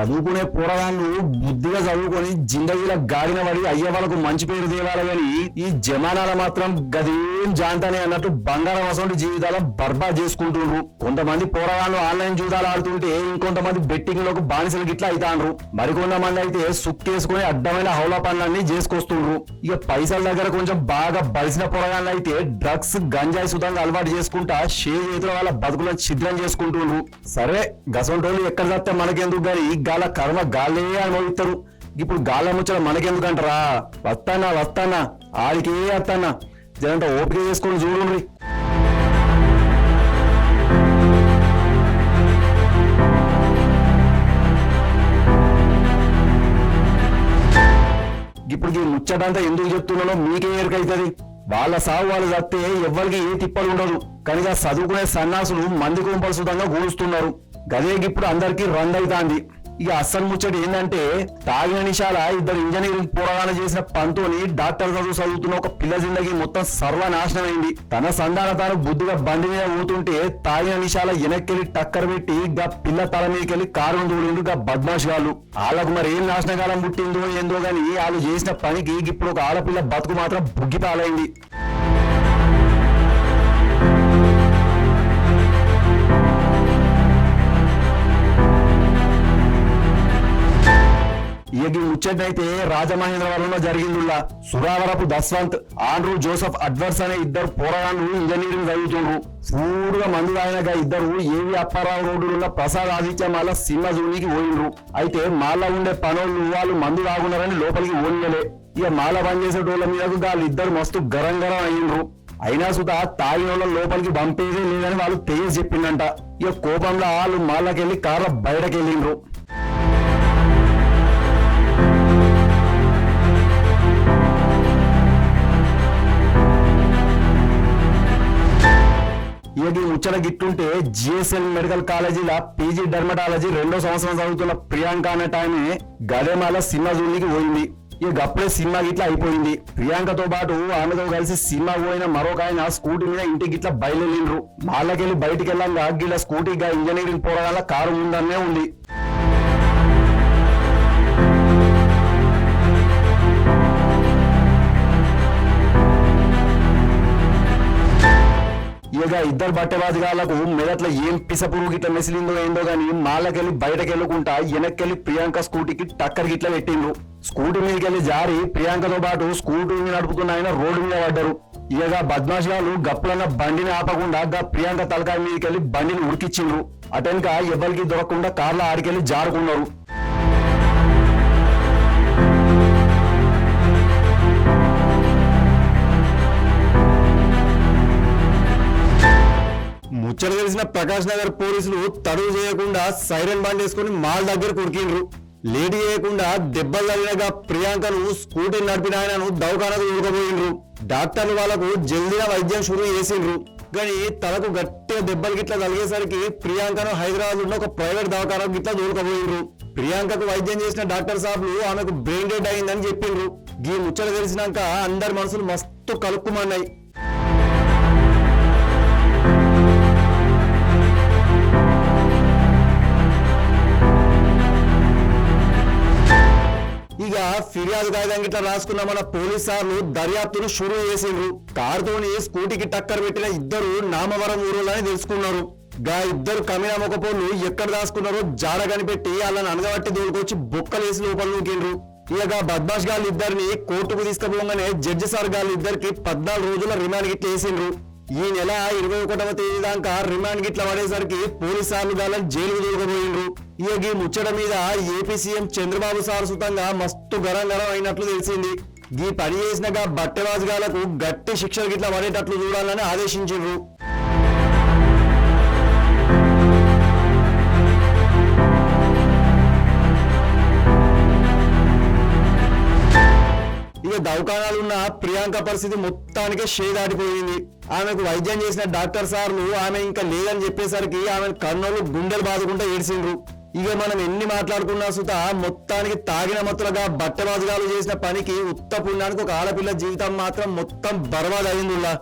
చదువుకునే పోరగాళ్ళు బుద్ధిగా చదువుకొని జిందగీల గాడిన పడి అయ్య వాళ్ళకు మంచి పేరు తేవాలి గాని ఈ జమానాల మాత్రం గదేం జాంతనే అన్నట్టు బంగారం అసలు జీవితాల బర్బాద్ చేసుకుంటుండ్రు. కొంతమంది పోరగాళ్ళు ఆన్లైన్ జూదాలు ఆడుతుంటే ఇంకొంతమంది బెట్టింగ్ లకు బానిసలు గిట్లా అవుతాండ్రు. మరికొంతమంది అయితే సుక్కేసుకుని అడ్డమైన హౌలా పనులన్నీ చేసుకొస్తుండ్రు. ఇక పైసల దగ్గర కొంచెం బాగా బలిసిన పోరగాళ్ళు అయితే డ్రగ్స్ గంజాయి సుతంగా అలవాటు చేసుకుంటా చేతుల వాళ్ళ బతుకులను ఛిద్రం చేసుకుంటుండ్రు. సరే గసంటోళ్ళు ఎక్కడ చస్తే మనకెందుకు గాని గాల కర్మ గాలే అనుభవిస్తారు. ఇప్పుడు గాల ముచ్చట మనకెందుకంటారా? వస్తానా ఆడికే వస్తానా జనంట ఓపిక చేసుకొని చూడండి. ఇప్పుడు ఈ ముచ్చటంతా ఎందుకు చెప్తున్నానో మీకే ఎరుకైతుంది. వాళ్ళ సాగు వాళ్ళు చస్తే ఎవ్వరికి ఏ తిప్పలు ఉండదు. కనుక చదువుకునే సన్నాసులు మంది కుంపలు సుతంగా కూలుస్తున్నారు. గదే ఇప్పుడు అందరికీ రందైతాంది. ఇక అస్సలు ముచ్చట ఏంటంటే తాగిన నిషాల ఇద్దరు ఇంజనీరింగ్ పోరాటాలు చేసిన పంతోని డాక్టర్ చదువుతున్న ఒక పిల్ల జిందగీ మొత్తం సర్వనాశనం అయింది. తన సంధాన తాను బుద్ధిగా బండి మీద ఊతుంటే తాగిన నిషాల వెనక్కెళ్ళి టక్కర్ పెట్టి గా పిల్ల తల మీదకెళ్ళి కారు దూడిండు గా బద్మాష్ గాళ్ళు. వాళ్ళకు మరి ఏం నాశనకాలం పుట్టిందో ఏందో గాని వాళ్ళు చేసిన పనికి ఇప్పుడు ఒక ఆడపిల్ల బతుకు మాత్రం బుగ్గిపాలైంది. ఈ ముచ్చటైతే రాజమహేంద్రవరంలో జరిగిందిలా. సురావరపు దస్వంత్, ఆండ్రూ జోసెఫ్ అడ్వర్స్ అనే ఇద్దరు పోరాళ్ళు ఇంజనీరింగ్ చదువుతుండ్రు. పూర్గా మందు తాగినగా ఇద్దరు ఏవి అప్పారావు రోడ్డులున్న ప్రసాద్ ఆదిత్య మాల సినిమా జూనికి పోయిండ్రు. అయితే మాల ఉండే పనులు వాళ్ళు మందు తాగున్నారని లోపలికి ఓనియలే. ఇక మాల బంద్ చేసేటోళ్ళ మీదకు వాళ్ళిద్దరు మస్తు గరం అయ్యిండ్రు. అయినా సుతా తాగిన లోపలికి పంపేదే లేదని వాళ్ళు తెలియజెప్పిందంట. చెప్పిందంట. ఇక కోపంలో వాళ్ళు మాలకెళ్లి కార్ల బయటకెళ్ళిండ్రు. ఈ ముచ్చట గిట్టుంటే జిఎస్ఎల్ మెడికల్ కాలేజీల పీజీ డెర్మటాలజీ 2వ సంవత్సరం చదువుతున్న ప్రియాంక అనే ఆమె గదేమాల సినిమా జూనికి పోయింది. ఇక అప్పుడే సినిమా గిట్లా అయిపోయింది. ప్రియాంకతో పాటు ఆమెతో కలిసి సినిమా పోయిన మరొక ఆయన స్కూటీ మీద ఇంటికి గిట్లా బయలుదేరిండ్రు. మాళ్ళకెళ్ళి బయటికి వెళ్ళంగా గిట్ల స్కూటీగా ఇంజనీరింగ్ పోరగాళ్ళ కారు ముందరనే ఉంది. ఇక ఇద్దరు బట్టెబాజిగాళ్లకు మెదట్ల ఏం పిసపురు గిట్ల మెసిలిందో ఏందో గాని మాళ్ళకెళ్ళి బయటకెళ్ళకుండా వెనక్కెళ్ళి ప్రియాంక స్కూటీకి టక్కర్ గిట్ల పెట్టిండ్రు. స్కూటీ మీదకెళ్ళి జారి ప్రియాంకతో పాటు స్కూటీని నడుపుతున్న ఆయన రోడ్డు మీద పడ్డారు. ఇక బద్మాష్ గారు గప్పులన్న బండిని ఆపకుండా గా ప్రియాంక తలకాయ మీదకెళ్ళి బండిని ఉరికిచ్చిండ్రు. అటెనక ఎవరికి దొరకకుండా కార్ల ఆడికెళ్ళి జారుకున్నారు. ముచ్చట తెలిసిన ప్రకాష్ నగర్ పోలీసులు తడువు చేయకుండా సైరన్ బండ్ వేసుకుని మాల్ దగ్గర కొరికిండ్రు. లేడీ చేయకుండా దెబ్బలు తగినగా ప్రియాంకను స్కూటీ నడిపిన ఆయనను దవాఖానకు ఊరుకుపోయిండ్రు. డాక్టర్లు వాళ్లకు జల్దీగా వైద్యం షురూ చేసిండ్రు. కానీ తలకు గట్టిగా దెబ్బలు గిట్లా తగిలేసరికి ప్రియాంకను హైదరాబాద్ ఉన్న ఒక ప్రైవేట్ దవాఖానకు గిట్లా దూరుకుపోయిండ్రు. ప్రియాంకకు వైద్యం చేసిన డాక్టర్ సాబ్లు ఆమెకు బ్రెయిన్ డెడ్ అయిందని చెప్పిండ్రు. ఈ ముచ్చట తెలిసినాక అందరి మనసులు మస్తు కలుపుమన్నాయి. ఇక ఫిర్యాదు కాగితం గిట్లా రాసుకున్న మన పోలీస్ సార్లు దర్యాప్తును షురూ చేసిండ్రు. కారుతోని స్కూటీకి టక్కర్ పెట్టిన ఇద్దరు నామవరం ఊరులని తెలుసుకున్నారు. గా ఇద్దరు కమినా మొక్కపోళ్ళు ఎక్కడ దాచుకున్నారో జాడ కనిపెట్టి వాళ్ళని అనగబట్టి దోలుకొచ్చి బొక్కలేసి లోపల నూకిండ్రు. ఇక బద్మాష్ గాళ్ళు ఇద్దరిని కోర్టుకు తీసుకుపోగానే జడ్జి సార్ గాళ్ళు ఇద్దరికి 14 రోజుల రిమాండ్ గిట్ల వేసిండ్రు. ఈ నెల 21వ తేదీ దాకా రిమాండ్ గిట్ల పడేసరికి పోలీస్ సార్లు గాళ్ళని జైలుకు దూరకపోయిండ్రు. ఇక ఈ ముచ్చట మీద ఏపీ సీఎం చంద్రబాబు సార్ సుతంగా మస్తు గరం అయినట్లు తెలిసింది. ఈ పని చేసిన బట్టెబాజుగాళ్లకు గట్టి శిక్షలు గిట్ల పడేటట్లు చూడాలని ఆదేశించిండ్రు. ఇక దవాఖానాలున్న ప్రియాంక పరిస్థితి మొత్తానికే దాటిపోయింది. ఆమెకు వైద్యం చేసిన డాక్టర్ సార్లు ఆమె ఇంకా లేదని చెప్పేసరికి ఆమె కన్నులు గుండెలు బాదుకుంటూ ఏడ్చిండ్రు. ఇక మనం ఎన్ని మాట్లాడుకున్నా సుత మొత్తానికి తాగిన మత్తులుగా బట్టబాజుగాలు చేసిన పనికి ఉత్త పుణ్యానికి ఒక ఆడపిల్ల జీవితం మాత్రం మొత్తం బర్బాద్ అయిందిలా.